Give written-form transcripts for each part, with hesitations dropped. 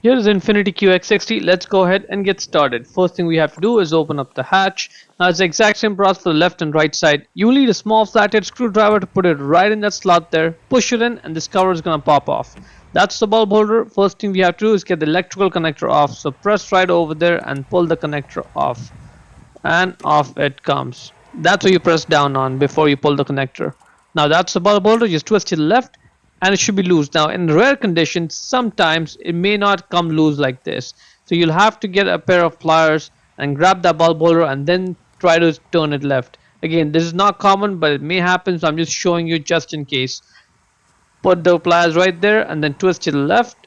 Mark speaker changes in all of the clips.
Speaker 1: Here's Infiniti QX60. Let's go ahead and get started. First thing we have to do is open up the hatch. Now it's the exact same process for the left and right side. You need a small flathead screwdriver to put it right in that slot there. Push it in and this cover is gonna pop off. That's the bulb holder. First thing we have to do is get the electrical connector off. So press right over there and pull the connector off. And off it comes. That's what you press down on before you pull the connector. Now that's the bulb holder. Just twist to the left and it should be loose. Now in rare conditions, sometimes it may not come loose like this, so you'll have to get a pair of pliers and grab that bulb holder and then try to turn it left. Again, this is not common, but it may happen, so I'm just showing you just in case. Put the pliers right there and then twist to the left,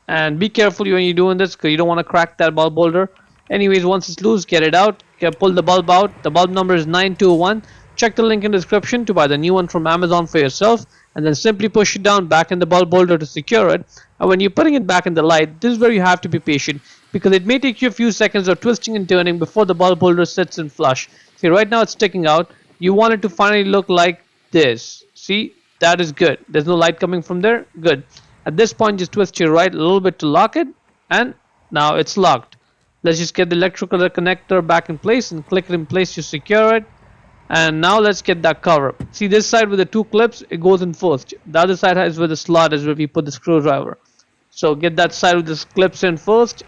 Speaker 1: and be careful when you're doing this because you don't want to crack that bulb holder. Anyways, once it's loose, get it out, pull the bulb out. The bulb number is 921. Check the link in the description to buy the new one from Amazon for yourself, and then simply push it down back in the bulb holder to secure it. And when you're putting it back in the light, this is where you have to be patient because it may take you a few seconds of twisting and turning before the bulb holder sits in flush. See, right now it's sticking out. You want it to finally look like this. See, that is good. There's no light coming from there. Good. At this point, just twist your right a little bit to lock it, and now it's locked. Let's just get the electrical connector back in place and click it in place to secure it. And now let's get that cover. See, this side with the two clips, it goes in first. The other side is where the slot is, where we put the screwdriver. So get that side with the clips in first,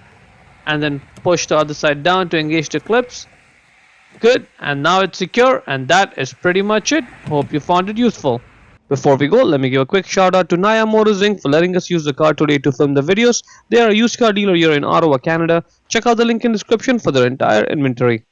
Speaker 1: and then push the other side down to engage the clips. Good, and now it's secure, and that is pretty much it. Hope you found it useful. Before we go, let me give a quick shout out to Naya Motors Inc. for letting us use the car today to film the videos. They are a used car dealer here in Ottawa, Canada. Check out the link in the description for their entire inventory.